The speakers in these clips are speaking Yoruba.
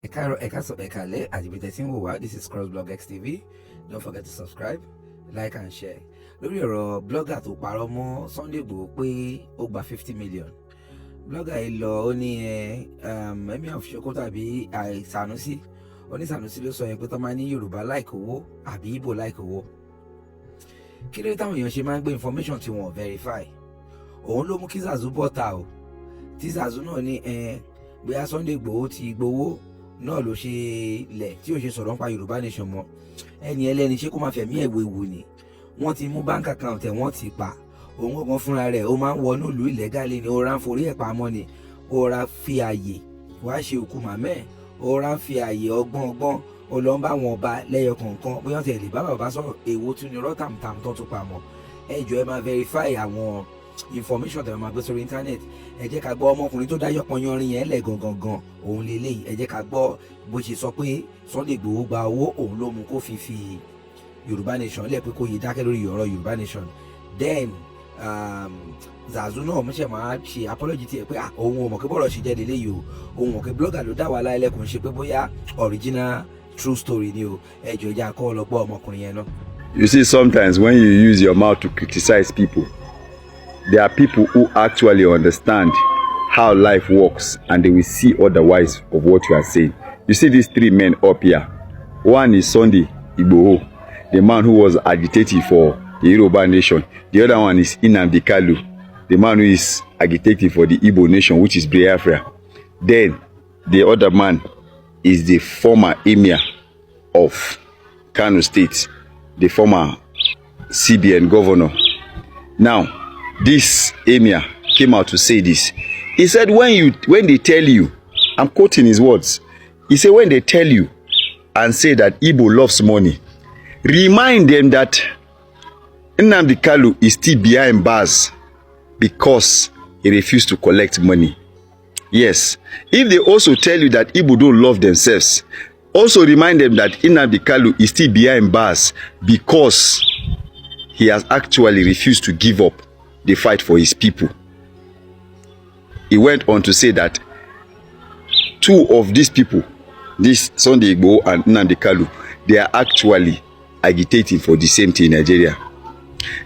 This is Crossblogxtv. Don't forget to subscribe, like and share. Lórí ọ̀rọ̀ blogger tó parọ́ mọ́ Sunday Igboho pé ó gba 50 million. Blogger yìí lọ ó ní Emir of Sokoto àbí Sanusi. Ó ní Sanusi ló sọ yẹn pé tó máa ní Yorùbá like owó àbí Igbo like owó. Kí ló táwọn èèyàn ṣe máa ń gbé information tí wọ́n verify? Òun ló mú kí Zazu bọ́ta o. Tí Zazu náà ní bóyá Sunday Igboho ti gbowó náà ló ṣe lẹ̀ tí ó ṣe sọ̀rọ̀ nípa Yoruba Nation mọ́. Ẹni ẹlẹ́ni ṣé kó máa fẹ̀mí ẹ̀wọ̀ ewu ni? Wọ́n ti mú bank account ẹ̀ wọ́n ti pa. Òun gangan fúnra rẹ̀ ó máa ń wọnú ìlú illegally ni ó ra ń forí ẹ̀ pamọ́ ni. Ó ra fi àyè wá ṣe òkú màmẹ́. Ó ra ń fi àyè ọgbọ́n ó lọ ń bá wọn ọba lẹ́yọ kọ̀ọ̀kan bóyá tẹ̀ lè bá bàbá sọ̀rọ̀ èwo tún ni rọ́tàmtàm tó tún pamọ́. Ẹ jọ̀ọ́ ẹ máa verify àwọn information tẹ̀wé máa gbé sórí internet. Ẹ jẹ́ ká gbọ́ ọmọkùnrin tó dá yọpọnyọrin yẹn lẹ̀ gangan òun lélẹ́yìí. Ẹ jẹ́ ká gbọ́ bó ṣe sọ pé Sunday Igboho gba owó òun ló mú kó fi Yoruba Nation lẹ̀ pé kó yẹ dákẹ́ lórí ọ̀rọ̀ Yoruba Nation. Then Zazu náà mo ṣe máa ṣe apology tiẹ̀ pé òun ò mọ̀ pé bọ́rọ̀ ṣe jẹ́ lélẹ́yìí o. Òun mọ̀ pé blogger ló dá wàhálà ẹlẹ́kùn ṣe pé bóyá original true story ni o. Ẹ jọ̀ọ́ ìjà kọ́ ọlọ́gbọ́ ọmọkùnrin yẹn náà. You see, sometimes when you use your mouth to criticize people, there are people who actually understand how life works and they will see otherwise of what you are saying. You see these three men up here. One is Sunday Igboho, the man who was agitating for the Yoruba Nation. The other one is Nnamdi Kanu, the man who is agitating for the Igbo Nation, which is Biafra. Then the other man is the former Emir of Kano State, the former CBN governor. Now, this Emir came out to say this. He said, when they tell you, I'm quoting his words. He said, when they tell you and say that Igbo loves money, remind them that Nnamdi Kanu is still behind bars because he refused to collect money. Yes, if they also tell you that Igbo don't love themselves, also remind them that Nnamdi Kanu is still behind bars because he has actually refused to give up the fight for his people. He went on to say that two of these people, this Sunday Igboho and Nnamdi Kanu, they are actually agitating for the same thing in Nigeria.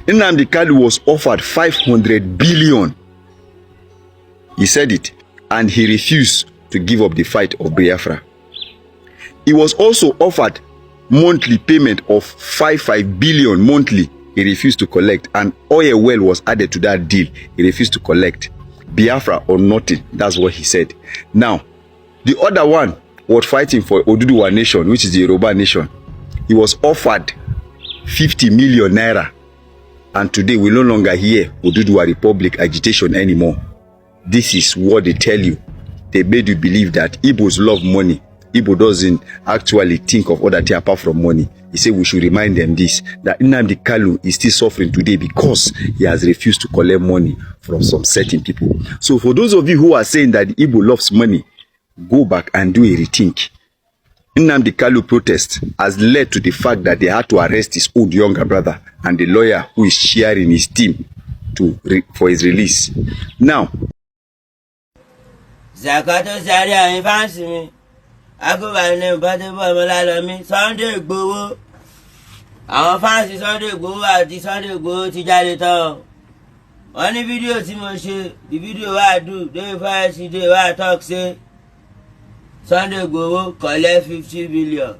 Nnamdi Kanu was offered 500 billion. He said it, and he refused to give up the fight of Biafra. He was also offered monthly payment of 55 billion monthly. He refused to collect, and oil well was added to that deal. He refused to collect. Biafra or nothing, that's what he said. Now, the other one was fighting for Oduduwa Nation, which is the Yoruba Nation. He was offered 50 million naira, and today we no longer hear Oduduwa Republic agitation anymore. This is what they tell you. They made you believe that Igbos love money. Igbo doesn't actually think of other things apart from money. He said we should remind them this, that Nnamdi Kanu is still suffering today because he has refused to collect money from some certain people. So for those of you who are saying that Igbo loves money, go back and do a rethink. Nnamdi Kanu protest has led to the fact that they had to arrest his own younger brother and the lawyer who is sharing his team for his release. Now, Zakato Sari and Fancy. I go by the name of Sunday Igboho. Àwọn fáǹsì Sunday Igboho àti Sunday Igboho ti jáde tán. Wọ́n ní fídíò tí mo ṣe, the video I do, day first day where I talk say Sunday Igboho collect 50 billion.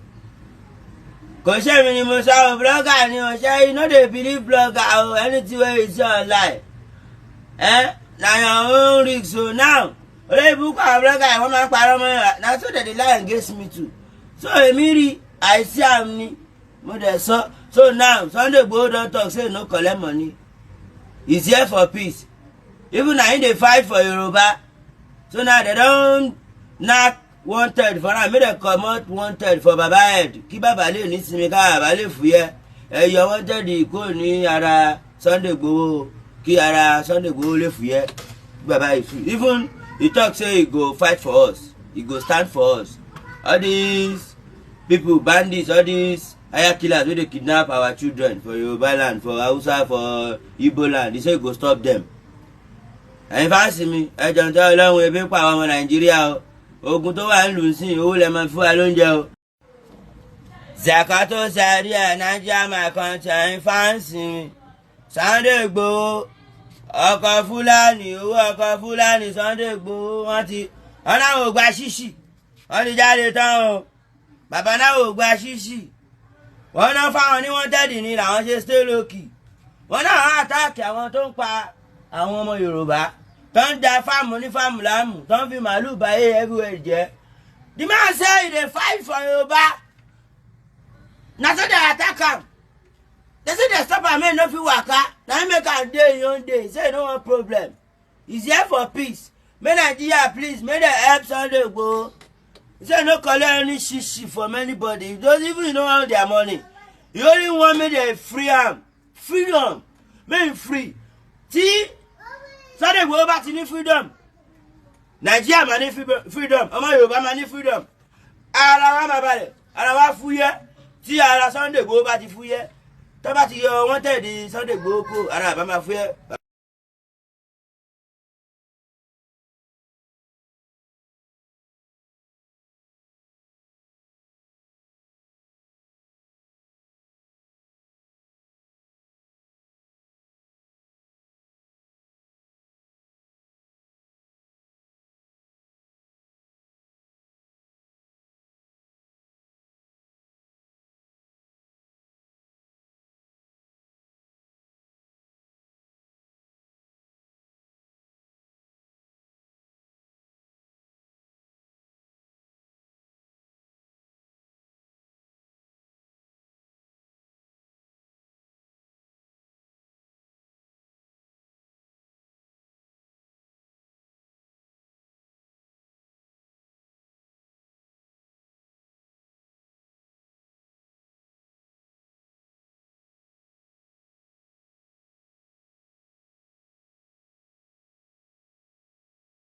Kò ṣe mi ni mo sọ blogger ni o ṣe, you no dey believe blogger or anything wey you see online. Na your own risk. So now, olóyè búkọ àwọn blogger wọ́n máa ń parọ́ mọ́ ẹ̀ na so that the lie against me too. So èmi rí àìsí àmì mo dẹ̀ sọ. So now Sunday Igboho don talk say no collect money. He's here for peace. Even na him dey fight for Yoruba. So now they don knack 1/3 for am, make dem comot 1/3 for baba head. Kí bàbá lè ní sinmi ká bàbá lè fúyẹ́. Ẹ̀yọ 1/3 kúrò ní ara Sunday Igboho kí ara Sunday Igboho lè fúyẹ́. Bàbá is free. Even he talk say he go fight for us. He go stand for us. All these people, bandits, all these hire killers wey dey kidnap our children for Yorubaland, for Hausa, for Igboland, he say he go stop them. And if I see me, I don't tell Ọlọ́run ebi pa àwọn ọmọ Nàìjíríà o. ogun tó wà nílùú sí owó lẹ máa fún wa lóúnjẹ o. Zakato Zaria Nigeria my country ẹ̀yin fáǹsì Sunday Igboho ọkọ̀ Fúlàní owó ọkọ̀ Fúlàní Sunday Igboho wọ́n náà ò gba ṣíṣì wọ́n ti jáde tán o bàbá náà ò gba ṣíṣì wọ́n náà fáwọn ní wọ́n tẹ́dì ní làwọn ṣe stay low key wọ́n náà àtàkì àwọn tó ń pa àwọn ọmọ Yorùbá tó ń da fáàmù ní fáàmù láàmù tó ń fi màálù báyé everywhere jẹ́. The man say he dey fight for Yoruba na so they attack am they say they stop am make no fit waka na him make am dey him own day say no one problem he's here for peace make Nigeria please make dem help Sunday Igboho he say no collect any shishi from anybody he don't even know how their money he only want make dem free am freedom make him free tí Sunday Igboho bá ti ní freedom Nigeria máa ní freedom ọmọ Yorùbá máa ní freedom ara wa máa balẹ̀ ara wa fúyẹ́ tí ara Sunday Igboho bá ti fúyẹ́ tó bá ti yọ wọ́n tẹ̀lé Sunday Igboho kó ara àbá máa fúyẹ́.